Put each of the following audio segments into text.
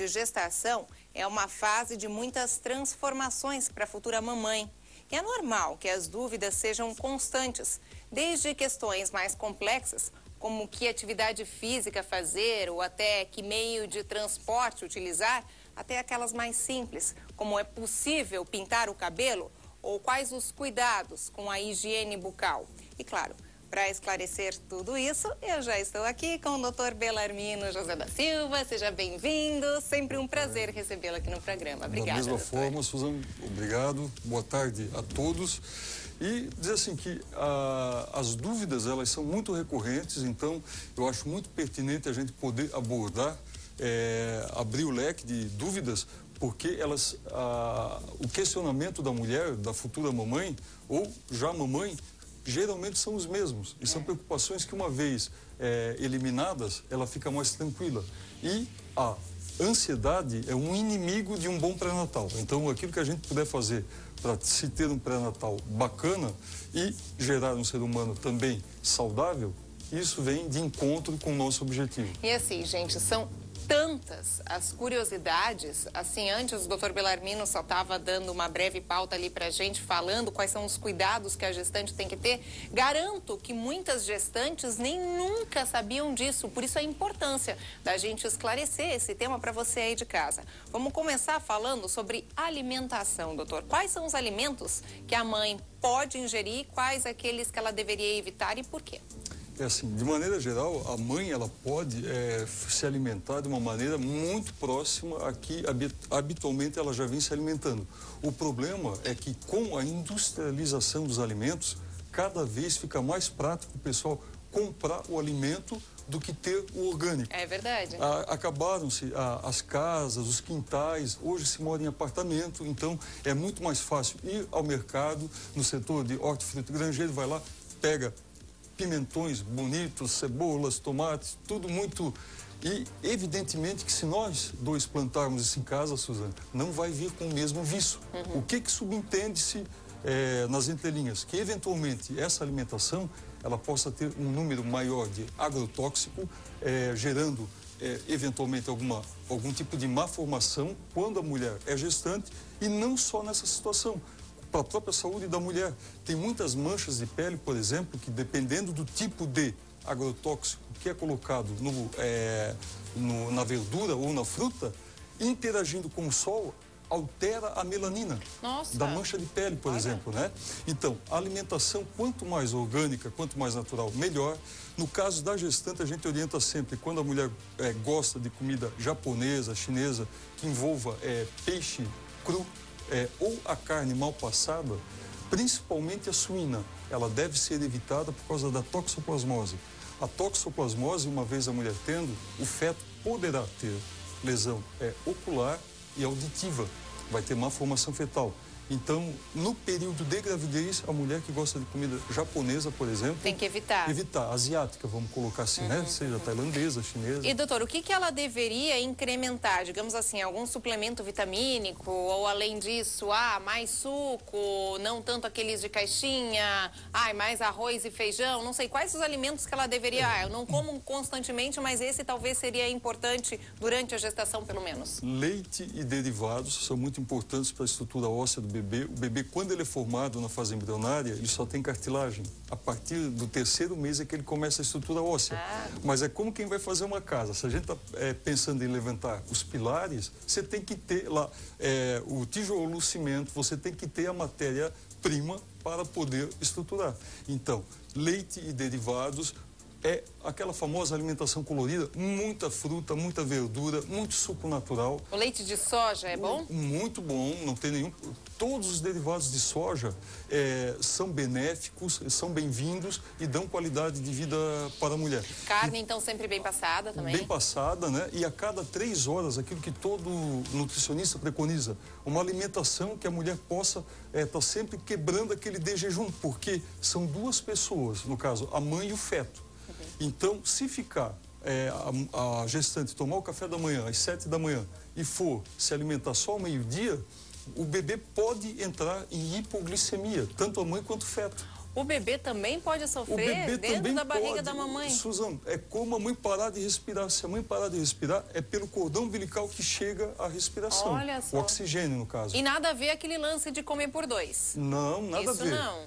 de gestação é uma fase de muitas transformações para a futura mamãe. E é normal que as dúvidas sejam constantes, desde questões mais complexas, como que atividade física fazer ou até que meio de transporte utilizar, até aquelas mais simples, como é possível pintar o cabelo ou quais os cuidados com a higiene bucal. E claro, para esclarecer tudo isso, eu já estou aqui com o Dr. Belarmino José da Silva. Seja bem-vindo. Sempre um prazer recebê-lo aqui no programa. Obrigada, Da mesma doutor. forma, Suzana, obrigado. Boa tarde a todos. E dizer assim que as dúvidas, elas são muito recorrentes, então eu acho muito pertinente a gente poder abordar, abrir o leque de dúvidas, porque o questionamento da mulher, da futura mamãe ou já mamãe, geralmente são os mesmos. E são preocupações que, uma vez eliminadas, ela fica mais tranquila. E a ansiedade é um inimigo de um bom pré-natal. Então, aquilo que a gente puder fazer para se ter um pré-natal bacana e gerar um ser humano também saudável, isso vem de encontro com o nosso objetivo. E assim, gente, são tantas as curiosidades. Assim, antes o Dr. Belarmino só estava dando uma breve pauta ali pra gente, falando quais são os cuidados que a gestante tem que ter. Garanto que muitas gestantes nem nunca sabiam disso, por isso a importância da gente esclarecer esse tema para você aí de casa. Vamos começar falando sobre alimentação, doutor. Quais são os alimentos que a mãe pode ingerir, quais aqueles que ela deveria evitar e por quê? É assim, de maneira geral, a mãe ela pode se alimentar de uma maneira muito próxima a que habitualmente ela já vem se alimentando. O problema é que com a industrialização dos alimentos, cada vez fica mais prático o pessoal comprar o alimento do que ter o orgânico. É verdade. Acabaram-se as casas, os quintais, hoje se mora em apartamento, então é muito mais fácil ir ao mercado, no setor de hortifruti granjeiro, vai lá, pega pimentões bonitos, cebolas, tomates, tudo muito... E, evidentemente, que se nós dois plantarmos isso em casa, Suzana, não vai vir com o mesmo viço. O que subentende-se nas entrelinhas? Que, eventualmente, essa alimentação, ela possa ter um número maior de agrotóxico, gerando, eventualmente, algum tipo de má formação quando a mulher é gestante, e não só nessa situação. Para a própria saúde da mulher. Tem muitas manchas de pele, por exemplo, que dependendo do tipo de agrotóxico que é colocado na verdura ou na fruta, interagindo com o sol, altera a melanina da mancha de pele, por exemplo, né? Então, a alimentação, quanto mais orgânica, quanto mais natural, melhor. No caso da gestante, a gente orienta sempre, quando a mulher gosta de comida japonesa, chinesa, que envolva peixe cru, ou a carne mal passada, principalmente a suína, ela deve ser evitada por causa da toxoplasmose. A toxoplasmose, uma vez a mulher tendo, o feto poderá ter lesão ocular e auditiva, vai ter má formação fetal. Então, no período de gravidez, a mulher que gosta de comida japonesa, por exemplo... Tem que evitar. Evitar. Asiática, vamos colocar assim, né? Seja tailandesa, chinesa. E, doutor, o que ela deveria incrementar? Digamos assim, algum suplemento vitamínico? Ou, além disso, mais suco, não tanto aqueles de caixinha, mais arroz e feijão? Não sei, quais os alimentos que ela deveria... eu não como constantemente, mas esse talvez seria importante durante a gestação, pelo menos. Leite e derivados são muito importantes para a estrutura óssea do bebê. O bebê, quando ele é formado na fase embrionária, ele só tem cartilagem. A partir do 3º mês é que ele começa a estrutura óssea. Mas é como quem vai fazer uma casa. Se a gente está pensando em levantar os pilares, você tem que ter lá o tijolo, o cimento, você tem que ter a matéria-prima para poder estruturar. Então, leite e derivados é aquela famosa alimentação colorida, muita fruta, muita verdura, muito suco natural. O leite de soja é bom? Muito bom, não tem nenhum... Todos os derivados de soja são benéficos, são bem-vindos e dão qualidade de vida para a mulher. Carne, então, sempre bem passada também? Bem passada, né? E a cada 3 horas, aquilo que todo nutricionista preconiza, uma alimentação que a mulher possa estar sempre quebrando aquele de jejum, porque são 2 pessoas, no caso, a mãe e o feto. Então, se ficar a gestante tomar o café da manhã às 7 da manhã e for se alimentar só ao meio-dia, o bebê pode entrar em hipoglicemia, tanto a mãe quanto o feto. O bebê também pode sofrer dentro da barriga da mamãe? Suzana, é como a mãe parar de respirar. Se a mãe parar de respirar, é pelo cordão umbilical que chega a respiração. Olha só. O oxigênio, no caso. E nada a ver aquele lance de comer por dois? Não, nada a ver. Isso não.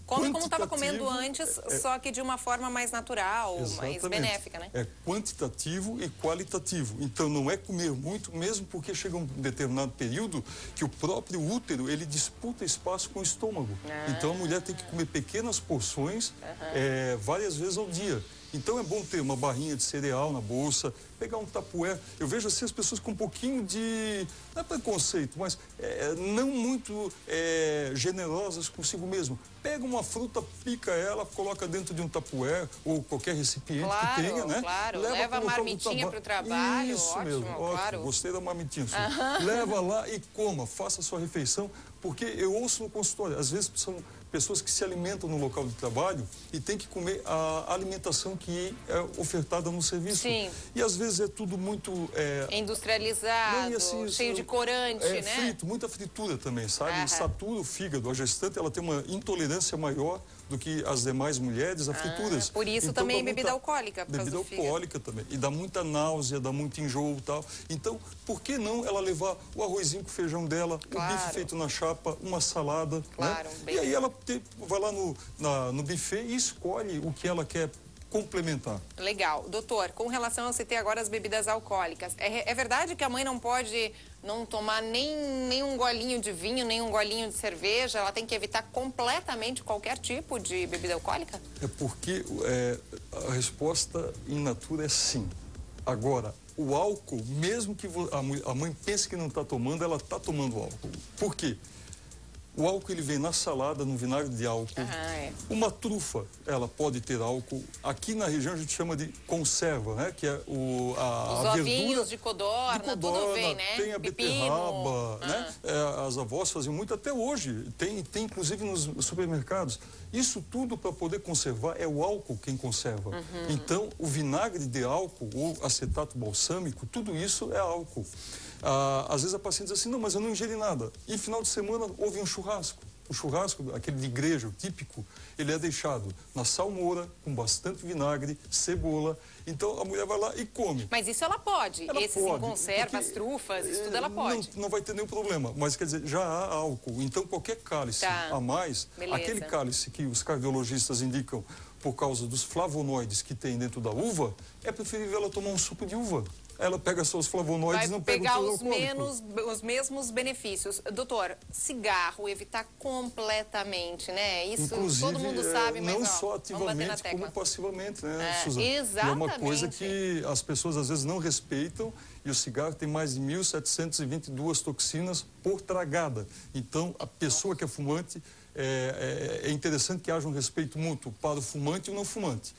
Come como estava comendo antes, só que de uma forma mais natural, mais benéfica, né? É quantitativo e qualitativo. Então, não é comer muito, mesmo porque chega um determinado período que o próprio útero, ele disputa espaço com o estômago. Então, a mulher tem que comer pequenas porções várias vezes ao dia. Então, é bom ter uma barrinha de cereal na bolsa, pegar um tapué. Eu vejo assim as pessoas com um pouquinho de, não é preconceito, mas não muito generosas consigo mesmo. Pega uma fruta, pica ela, coloca dentro de um tapué ou qualquer recipiente que tenha, né? Claro, leva a marmitinha para o trabalho. Isso ótimo, mesmo, ótimo. Claro. Gostei da marmitinha. Leva lá e coma, faça a sua refeição, porque eu ouço no consultório, às vezes são pessoas que se alimentam no local de trabalho e tem que comer a alimentação que é ofertada no serviço. Sim. E às vezes é tudo muito... industrializado, assim, cheio de corante, né? Frito, muita fritura também, sabe? Satura o fígado. A gestante, ela tem uma intolerância maior do que as demais mulheres a frituras. Por isso então, também bebida alcoólica. Bebida alcoólica também. E dá muita náusea, dá muito enjoo e tal. Então, por que não ela levar o arrozinho com feijão dela, o bife feito na chapa, uma salada, claro, né? E aí ela vai lá no buffet e escolhe o que ela quer complementar. Legal. Doutor, com relação a citar agora as bebidas alcoólicas, é verdade que a mãe não pode não tomar nem um golinho de vinho, nem um golinho de cerveja? Ela tem que evitar completamente qualquer tipo de bebida alcoólica? É porque a resposta in natura é sim. Agora, o álcool, mesmo que a mãe pense que não está tomando, ela está tomando álcool. Por quê? O álcool, ele vem na salada, no vinagre de álcool. Uma trufa, ela pode ter álcool. Aqui na região a gente chama de conserva, né? Que é os ovinhos de codorna, tudo vem, né? Tem a beterraba, né? As avós faziam muito até hoje. Tem inclusive nos supermercados. Isso tudo para poder conservar é o álcool quem conserva. Então, o vinagre de álcool ou acetato balsâmico, tudo isso é álcool. Às vezes a paciente diz assim, não, mas eu não ingeri nada. E final de semana houve um churrasco. O churrasco, aquele de igreja, o típico, ele é deixado na salmoura, com bastante vinagre, cebola. Então a mulher vai lá e come. Mas isso ela pode? Esses em conserva, as trufas, isso tudo ela pode? Não vai ter nenhum problema. Mas quer dizer, já há álcool. Então qualquer cálice a mais, aquele cálice que os cardiologistas indicam por causa dos flavonoides que tem dentro da uva, é preferível ela tomar um suco de uva. Ela pega seus flavonoides e não pega os mesmos benefícios. Doutor, cigarro, evitar completamente, né? Isso inclusive, todo mundo sabe, mas não só ativamente como passivamente, né, Suzana? Exatamente. E é uma coisa que as pessoas às vezes não respeitam, e o cigarro tem mais de 1.722 toxinas por tragada. Então, a pessoa que é fumante, é interessante que haja um respeito mútuo para o fumante e o não fumante.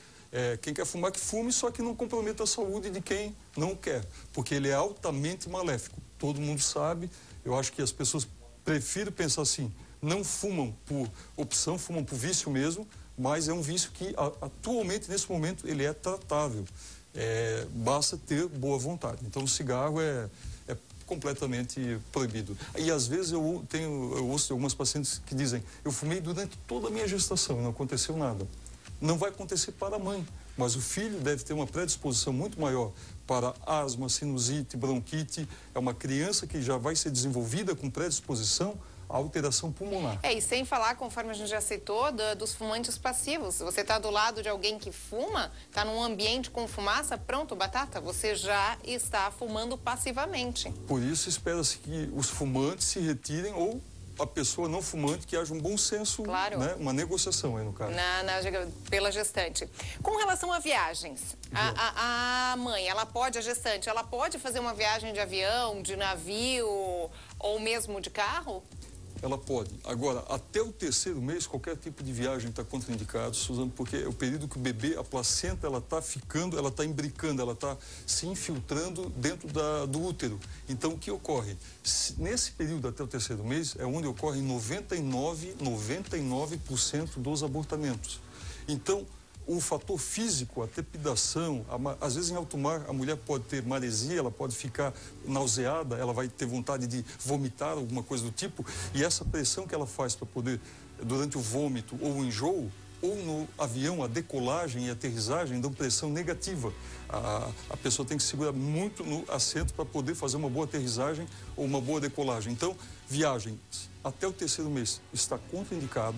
Quem quer fumar que fume, só que não comprometa a saúde de quem não quer, porque ele é altamente maléfico. Todo mundo sabe, eu acho que as pessoas preferem pensar assim, não fumam por opção, fumam por vício mesmo, mas é um vício que atualmente, nesse momento, ele é tratável. Basta ter boa vontade. Então o cigarro é completamente proibido. E às vezes eu ouço algumas pacientes que dizem, eu fumei durante toda a minha gestação e não aconteceu nada. Não vai acontecer para a mãe, mas o filho deve ter uma predisposição muito maior para asma, sinusite, bronquite. É uma criança que já vai ser desenvolvida com predisposição à alteração pulmonar. E sem falar, conforme a gente já citou, dos fumantes passivos. Você está do lado de alguém que fuma, está num ambiente com fumaça, pronto, batata, você já está fumando passivamente. Por isso, espera-se que os fumantes se retirem ou a pessoa não fumante, que haja um bom senso, né? Uma negociação aí no caso. Pela gestante. Com relação a viagens, a mãe, a gestante, ela pode fazer uma viagem de avião, de navio ou mesmo de carro? Ela pode. Agora, até o 3º mês, qualquer tipo de viagem está contraindicado, Suzana, porque é o período que o bebê, a placenta, ela está ficando, ela está imbricando, ela está se infiltrando dentro do útero. Então, o que ocorre? Nesse período até o 3º mês, é onde ocorrem 99% dos abortamentos. Então, o fator físico, a trepidação, às vezes em alto mar a mulher pode ter maresia, ela pode ficar nauseada, ela vai ter vontade de vomitar, alguma coisa do tipo, e essa pressão que ela faz para poder durante o vômito ou o enjoo, ou no avião, a decolagem e a aterrissagem dão pressão negativa. A pessoa tem que segurar muito no assento para poder fazer uma boa aterrissagem ou uma boa decolagem. Então, viagem até o 3º mês está contraindicado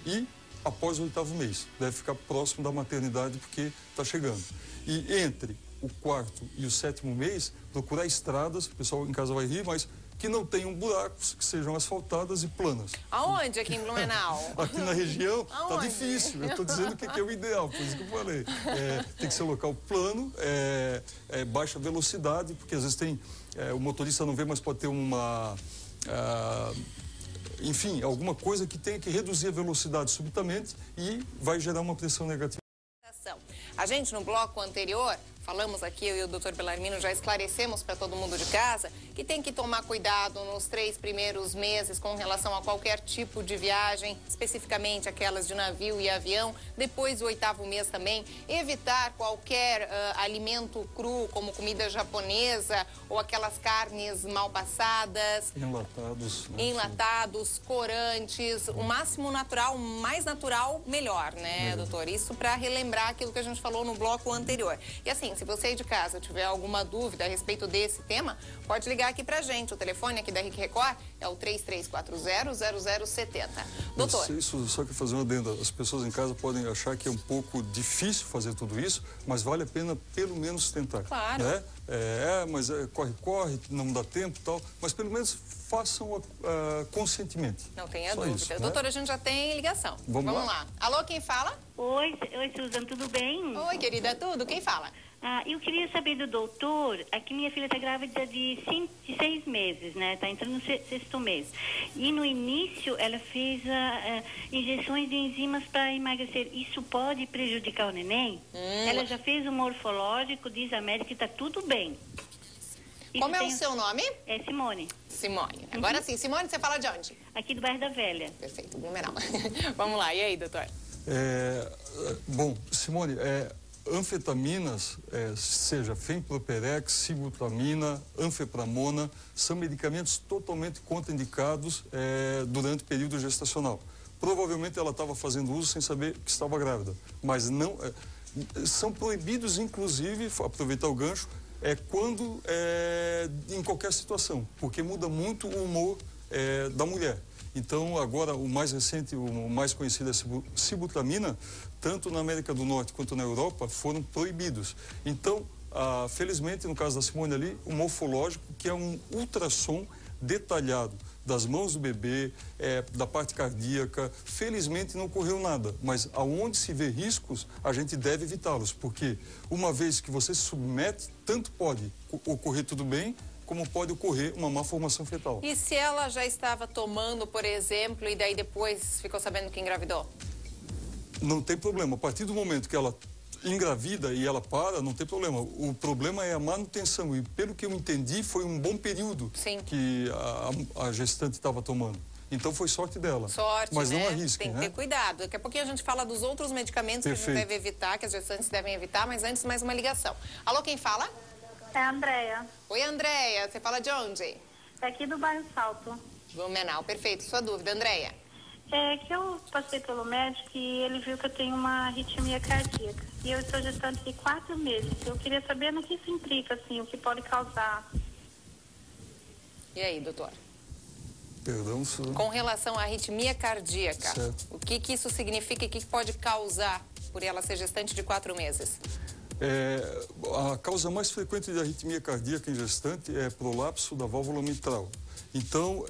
e após o 8º mês. Deve ficar próximo da maternidade porque está chegando. E entre o 4º e o 7º mês, procurar estradas, o pessoal em casa vai rir, mas que não tenham buracos, que sejam asfaltadas e planas. Aonde aqui em Blumenau? Aqui na região está difícil, eu estou dizendo que é o ideal, por isso que eu falei. Tem que ser local plano, baixa velocidade, porque às vezes tem, o motorista não vê, mas pode ter uma... enfim, alguma coisa que tenha que reduzir a velocidade subitamente e vai gerar uma pressão negativa. A gente, no bloco anterior, falamos aqui, eu e o Dr. Bellarmino já esclarecemos para todo mundo de casa que tem que tomar cuidado nos 3 primeiros meses com relação a qualquer tipo de viagem, especificamente aquelas de navio e avião. Depois do 8º mês também, evitar qualquer alimento cru, como comida japonesa ou aquelas carnes mal passadas. Enlatados. Né? Enlatados, corantes, o máximo natural, mais natural, melhor, né, doutor? Isso para relembrar aquilo que a gente falou no bloco anterior. E assim, se você aí de casa tiver alguma dúvida a respeito desse tema, pode ligar aqui pra gente. O telefone aqui da RIC Record é o 3340-0070. Doutor. Isso, só que fazer uma adenda. As pessoas em casa podem achar que é um pouco difícil fazer tudo isso, mas vale a pena pelo menos tentar. Claro. Né? Mas corre, não dá tempo e tal, mas pelo menos façam conscientemente. Não tenha só dúvida. Isso, Doutora, a gente já tem ligação. Vamos lá. Alô, quem fala? Oi, Susan, tudo bem? Oi, querida, tudo? Quem fala? Eu queria saber do doutor, aqui minha filha está grávida de 6 meses, né? Está entrando no 6º mês. E no início ela fez injeções de enzimas para emagrecer. Isso pode prejudicar o neném? Ela já fez o morfológico, diz a médica que está tudo bem. Como é o seu nome? É Simone. Simone. Agora sim, Simone, você fala de onde? Aqui do bairro da Velha. Perfeito, Blumenau. Vamos lá, e aí, doutor? Bom, Simone, anfetaminas, seja fenproperex, sibutramina, anfepramona, são medicamentos totalmente contraindicados durante o período gestacional. Provavelmente ela estava fazendo uso sem saber que estava grávida, mas não são proibidos, inclusive, aproveitar o gancho, quando em qualquer situação, porque muda muito o humor da mulher. Então, agora, o mais recente, o mais conhecido é a sibutramina, tanto na América do Norte quanto na Europa, foram proibidos. Então, felizmente, no caso da Simone ali, o morfológico, que é um ultrassom detalhado das mãos do bebê, da parte cardíaca, felizmente não ocorreu nada. Mas aonde se vê riscos, a gente deve evitá-los, porque uma vez que você se submete, tanto pode ocorrer tudo bem, como pode ocorrer uma má formação fetal. E se ela já estava tomando, por exemplo, e daí depois ficou sabendo que engravidou? Não tem problema. A partir do momento que ela engravida e ela para, não tem problema. O problema é a manutenção. E pelo que eu entendi, foi um bom período que a gestante estava tomando. Então foi sorte dela. Sorte, mas né? Não arrisque, tem que ter cuidado. Daqui a pouquinho a gente fala dos outros medicamentos que a gente deve evitar, que as gestantes devem evitar, mas antes mais uma ligação. Alô, quem fala? É a Andréia. Oi, Andréia. Você fala de onde? É aqui do bairro Salto. Blumenau, perfeito. Sua dúvida, Andréia? É que eu passei pelo médico e ele viu que eu tenho uma arritmia cardíaca. E eu estou gestante de 4 meses. Eu queria saber no que isso implica, assim, o que pode causar. E aí, doutor? Perdão, Susan. Com relação à arritmia cardíaca, certo. O que isso significa e o que pode causar por ela ser gestante de 4 meses? A causa mais frequente de arritmia cardíaca em gestante é prolapso da válvula mitral. Então,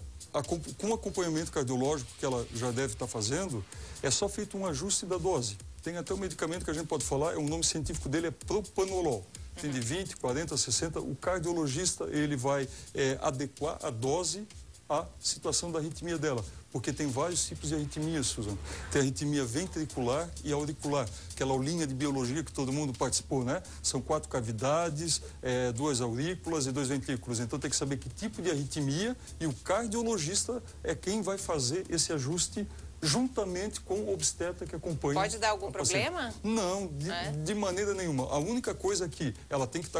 com o acompanhamento cardiológico que ela já deve estar fazendo, é só feito um ajuste da dose. Tem até um medicamento que a gente pode falar, o nome científico dele é propanolol. Tem de 20, 40, 60. O cardiologista, ele vai adequar a dose à situação da arritmia dela. Porque tem vários tipos de arritmia, Susan. Tem a arritmia ventricular e auricular, aquela aulinha de biologia que todo mundo participou, né? São 4 cavidades, 2 aurículas e 2 ventrículos. Então tem que saber que tipo de arritmia e o cardiologista é quem vai fazer esse ajuste juntamente com o obstetra que acompanha. Pode dar algum problema? Não, de maneira nenhuma. A única coisa é que ela tem que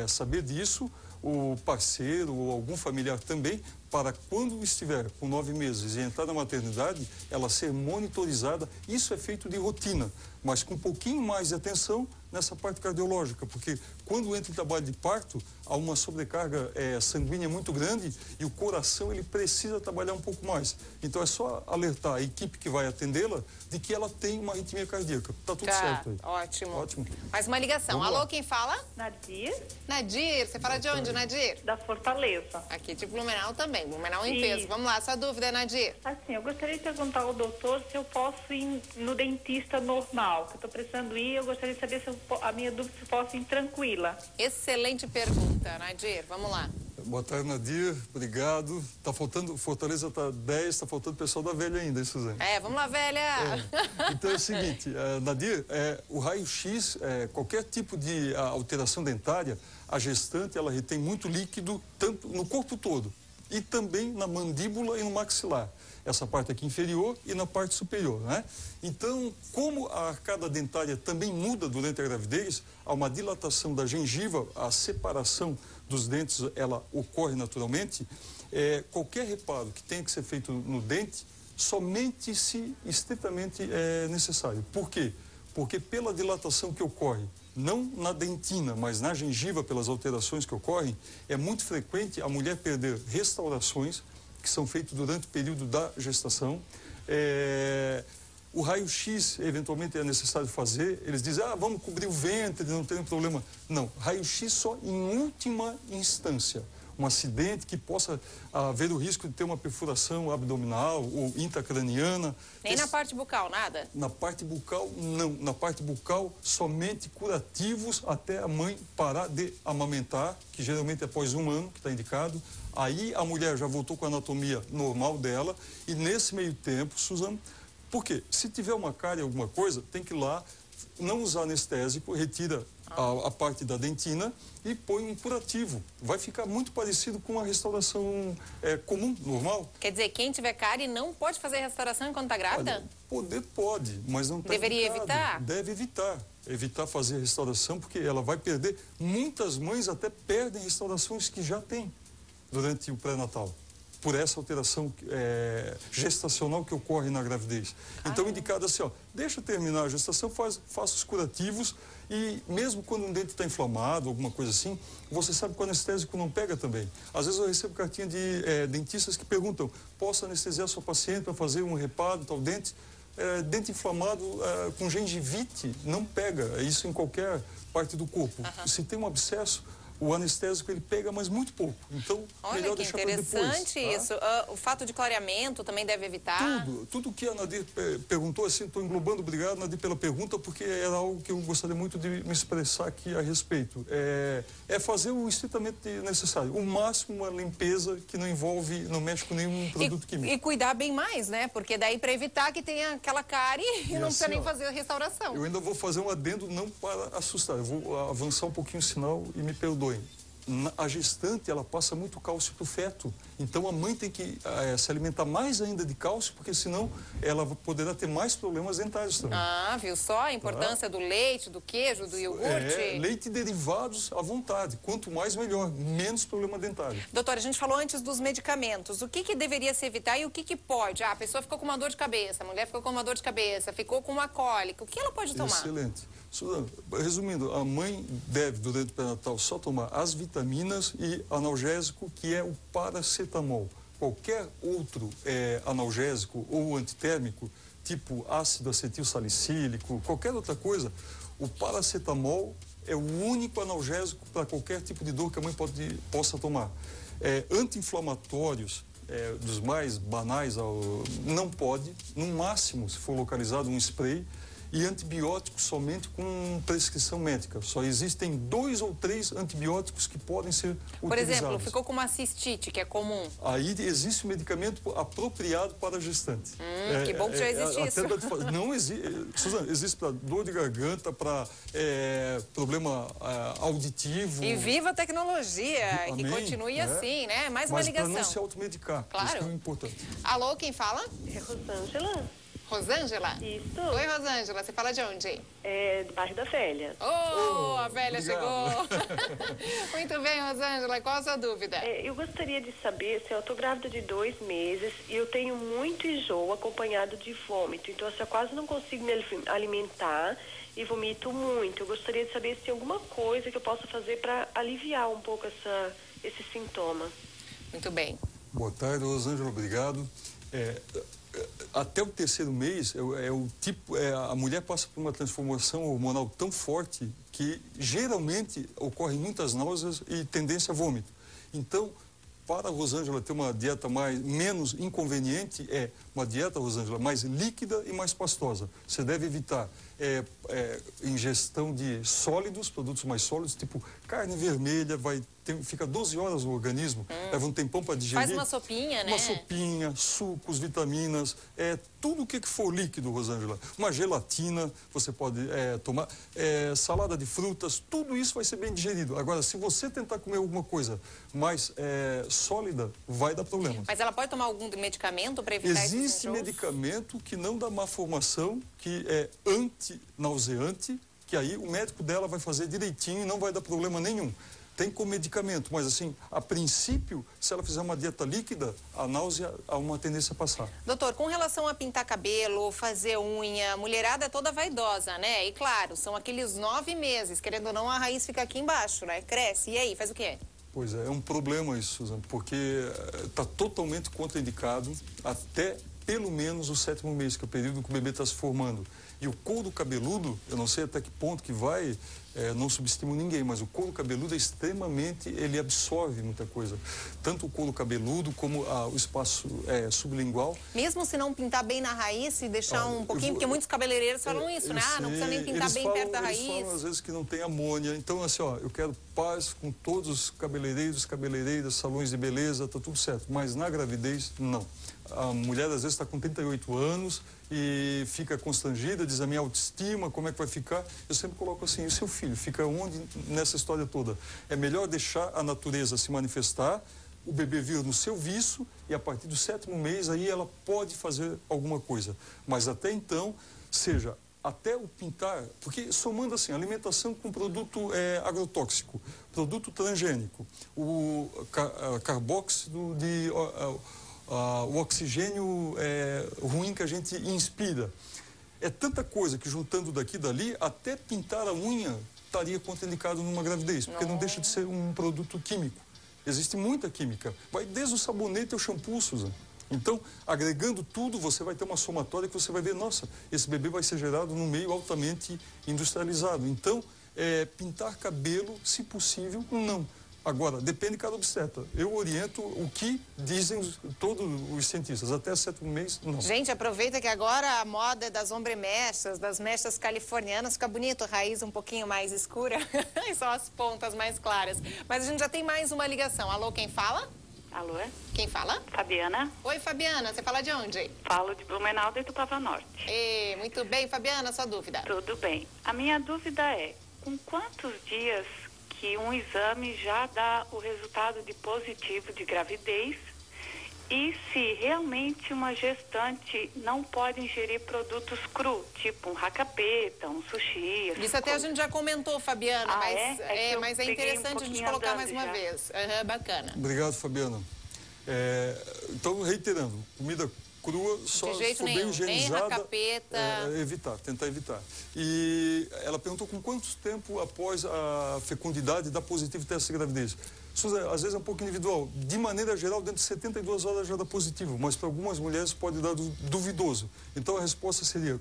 saber disso. o parceiro ou algum familiar também, para quando estiver com 9 meses e entrar na maternidade, ela ser monitorizada. Isso é feito de rotina, mas com um pouquinho mais de atenção nessa parte cardiológica, porque quando entra em trabalho de parto, há uma sobrecarga sanguínea muito grande e o coração ele precisa trabalhar um pouco mais. Então é só alertar a equipe que vai atendê-la de que ela tem uma arritmia cardíaca. Tá tudo certo aí. Ótimo. Ótimo. Mais uma ligação. Vamos Alô, lá. quem fala? Nadir, Nadir. Você fala de onde, Nadir? da Fortaleza. Aqui de Blumenau também. Blumenau em peso. Vamos lá, sua dúvida, Nadir. Assim, eu gostaria de perguntar ao doutor se eu posso ir no dentista normal, que eu estou precisando ir. Eu gostaria de saber se a minha dúvida se eu posso ir tranquila. Excelente pergunta, Nadir. Vamos lá. Boa tarde, Nadir. Obrigado. Tá faltando, Fortaleza tá 10, tá faltando pessoal da velha ainda, hein, Suzane? Vamos lá, velha. Então é o seguinte, Nadir, o raio-x, qualquer tipo de alteração dentária, a gestante, ela retém muito líquido, tanto no corpo todo, e também na mandíbula e no maxilar. Essa parte aqui inferior e na parte superior, né? Então, como a arcada dentária também muda durante a gravidez, há uma dilatação da gengiva, a separação dos dentes, ela ocorre naturalmente. Qualquer reparo que tenha que ser feito no dente, somente se estritamente é necessário. Por quê? Porque pela dilatação que ocorre, não na dentina, mas na gengiva, pelas alterações que ocorrem, é muito frequente a mulher perder restaurações que são feitos durante o período da gestação. O raio-x, eventualmente, é necessário fazer. Eles dizem, vamos cobrir o ventre, não tem problema. Não, raio-x só em última instância. Um acidente que possa haver o risco de ter uma perfuração abdominal ou intracraniana. Nem na parte bucal, nada? Na parte bucal, não. Na parte bucal, somente curativos até a mãe parar de amamentar, que geralmente é após 1 ano, que está indicado. Aí a mulher já voltou com a anatomia normal dela e nesse meio tempo, Suzano, por quê? Se tiver uma cárie, alguma coisa, tem que ir lá, não usar anestésico, retira a parte da dentina e põe um curativo. Vai ficar muito parecido com a restauração comum, normal. Quer dizer, quem tiver cárie não pode fazer restauração enquanto está grávida? Olha, pode, mas não está Deveria indicado. evitar? Deve evitar. Evitar fazer restauração, porque ela vai perder. Muitas mães até perdem restaurações que já têm durante o pré-natal, por essa alteração gestacional que ocorre na gravidez. Então, indicado assim, deixa terminar a gestação, faça os curativos e mesmo quando um dente está inflamado, alguma coisa assim, você sabe que o anestésico não pega também. Às vezes eu recebo cartinha de dentistas que perguntam, posso anestesiar sua paciente para fazer um reparo, tal dente? Dente inflamado com gengivite não pega, isso em qualquer parte do corpo. Se tem um abscesso, o anestésico ele pega, mas muito pouco. Então, olha, melhor que deixar para depois. interessante isso. O fato de clareamento também deve evitar? Tudo que a Nadir perguntou, assim, estou englobando, obrigado, Nadir, pela pergunta, porque era algo que eu gostaria muito de me expressar aqui a respeito. É fazer o estritamente necessário. O máximo uma limpeza que não envolve, não mexe com nenhum produto químico. E cuidar bem mais, né? Porque daí para evitar que tenha aquela cárie e não precisa nem fazer a restauração. Eu ainda vou fazer um adendo, não para assustar, eu vou avançar um pouquinho o sinal e me perdoem. A gestante, ela passa muito cálcio para o feto. Então, a mãe tem que se alimentar mais ainda de cálcio, porque senão ela poderá ter mais problemas dentários também. Viu só a importância do leite, do queijo, do iogurte? Leite e derivados à vontade. Quanto mais, melhor. Menos problema dentário. Doutora, a gente falou antes dos medicamentos. O que deveria se evitar e o que pode? A pessoa ficou com uma dor de cabeça, a mulher ficou com uma dor de cabeça, ficou com uma cólica. O que ela pode tomar? Excelente. Suzano, resumindo, a mãe deve, durante o pré-natal, só tomar as vitaminas e analgésico, que é o paracetamol. Qualquer outro analgésico ou antitérmico, tipo ácido acetil salicílico, qualquer outra coisa, o paracetamol é o único analgésico para qualquer tipo de dor que a mãe possa tomar. Anti-inflamatórios, dos mais banais, não pode, no máximo, se for localizado, um spray. E antibióticos somente com prescrição médica. Só existem 2 ou 3 antibióticos que podem ser utilizados. Por exemplo, ficou com uma cistite, que é comum. Aí existe um medicamento apropriado para a gestante. Que bom que já existe isso. Não existe, Suzana, existe para dor de garganta, para problema auditivo. E viva a tecnologia, Amém, que continue assim, né? Mais uma ligação. Mas para não se automedicar, claro. isso que é importante. Alô, quem fala? É Rosângela. Rosângela? Isso. Oi, Rosângela. Você fala de onde? É do bairro da Velha. Oh, a velha obrigado. chegou. Muito bem, Rosângela. Qual a sua dúvida? Eu gostaria de saber se eu estou grávida de 2 meses e eu tenho muito enjoo acompanhado de vômito. Então, assim, eu quase não consigo me alimentar e vomito muito. Eu gostaria de saber se tem alguma coisa que eu possa fazer para aliviar um pouco esse sintoma. Muito bem. Boa tarde, Rosângela. Obrigado. Até o 3º mês, a mulher passa por uma transformação hormonal tão forte que geralmente ocorrem muitas náuseas e tendência a vômito. Então, para a Rosângela ter uma dieta menos inconveniente, uma dieta, Rosângela, mais líquida e mais pastosa. Você deve evitar ingestão de sólidos, produtos mais sólidos, tipo carne vermelha, fica 12 horas no organismo, leva um tempão para digerir. Faz uma sopinha, né? Uma sopinha, sucos, vitaminas, tudo o que for líquido, Rosângela. Uma gelatina, você pode tomar, salada de frutas, tudo isso vai ser bem digerido. Agora, se você tentar comer alguma coisa mais sólida, vai dar problema. Mas ela pode tomar algum medicamento para evitar esses enjoos? Existe medicamento que não dá má formação, que é anti-nauseante, que aí o médico dela vai fazer direitinho e não vai dar problema nenhum. Tem com medicamento, mas assim, a princípio, se ela fizer uma dieta líquida, a náusea há uma tendência a passar. Doutor, com relação a pintar cabelo, fazer unha, a mulherada é toda vaidosa, né? E claro, são aqueles 9 meses, querendo ou não, a raiz fica aqui embaixo, né? Cresce. E aí, faz o quê? Pois é um problema isso, Suzana, porque está totalmente contraindicado até pelo menos o 7º mês, que é o período que o bebê está se formando. E o couro cabeludo, eu não sei até que ponto que vai, não subestimo ninguém, mas o couro cabeludo é extremamente, ele absorve muita coisa. Tanto o couro cabeludo como o espaço sublingual. Mesmo se não pintar bem na raiz, se deixar um pouquinho, porque muitos cabeleireiros falam isso, né? Não precisa nem pintar bem perto da raiz. Eles falam às vezes que não tem amônia. Então, assim, eu quero paz com todos os cabeleireiros, cabeleireiras, salões de beleza, tá tudo certo. Mas na gravidez, não. A mulher às vezes está com 38 anos e fica constrangida, diz a minha autoestima, como é que vai ficar? Eu sempre coloco assim, e o seu filho fica onde nessa história toda? É melhor deixar a natureza se manifestar, o bebê vir no seu vício e a partir do 7º mês aí ela pode fazer alguma coisa. Mas até então, seja até o pintar, porque somando assim, alimentação com produto agrotóxico, produto transgênico, o carbóxido o oxigênio ruim que a gente inspira. É tanta coisa que juntando daqui e dali, até pintar a unha estaria contraindicado numa gravidez, porque não deixa de ser um produto químico. Existe muita química. Vai desde o sabonete ao shampoo, Suzana. Então, agregando tudo, você vai ter uma somatória que você vai ver, nossa, esse bebê vai ser gerado num meio altamente industrializado. Então, pintar cabelo, se possível, não. Agora, depende de cada obstetra. Eu oriento o que dizem todos os cientistas. Até 7º mês, não. Gente, aproveita que agora a moda é das ombremechas, das mechas californianas, fica bonito, raiz um pouquinho mais escura e só as pontas mais claras. Mas a gente já tem mais uma ligação. Alô, quem fala? Alô? Quem fala? Fabiana. Oi, Fabiana. Você fala de onde? Falo de Blumenau, de Tupava Norte. Muito bem, Fabiana, sua dúvida? Tudo bem. A minha dúvida é, com quantos dias que um exame já dá o resultado de positivo de gravidez e se realmente uma gestante não pode ingerir produtos crus, tipo um racapeta, um sushi. Isso até a gente já comentou, Fabiana, mas é interessante a gente colocar mais uma vez. Bacana. Obrigado, Fabiana. Então, reiterando, comida crua, só de jeito for bem nenhum, higienizada, nem racapeta. Tentar evitar. E ela perguntou com quanto tempo após a fecundidade dá positivo teste de gravidez. Suza, às vezes é um pouco individual. De maneira geral, dentro de 72 horas já dá positivo, mas para algumas mulheres pode dar duvidoso. Então a resposta seria,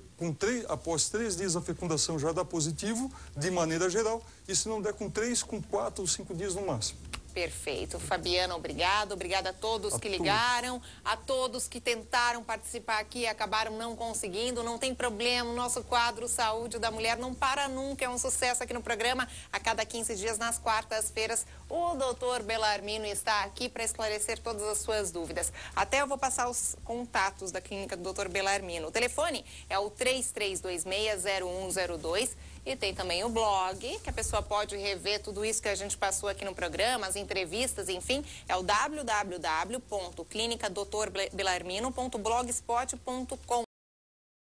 após 3 dias da fecundação já dá positivo, de maneira geral, e se não der com 3, com 4 ou 5 dias no máximo. Perfeito. Fabiana, obrigada. Obrigada a todos que ligaram, a todos que tentaram participar aqui e acabaram não conseguindo. Não tem problema, o nosso quadro Saúde da Mulher não para nunca, é um sucesso aqui no programa. A cada 15 dias, nas quartas-feiras, o doutor Belarmino está aqui para esclarecer todas as suas dúvidas. Até eu vou passar os contatos da clínica do doutor Belarmino. O telefone é o 33260102. E tem também o blog, que a pessoa pode rever tudo isso que a gente passou aqui no programa, as entrevistas, enfim, é o www.clinicadrbelarmino.blogspot.com.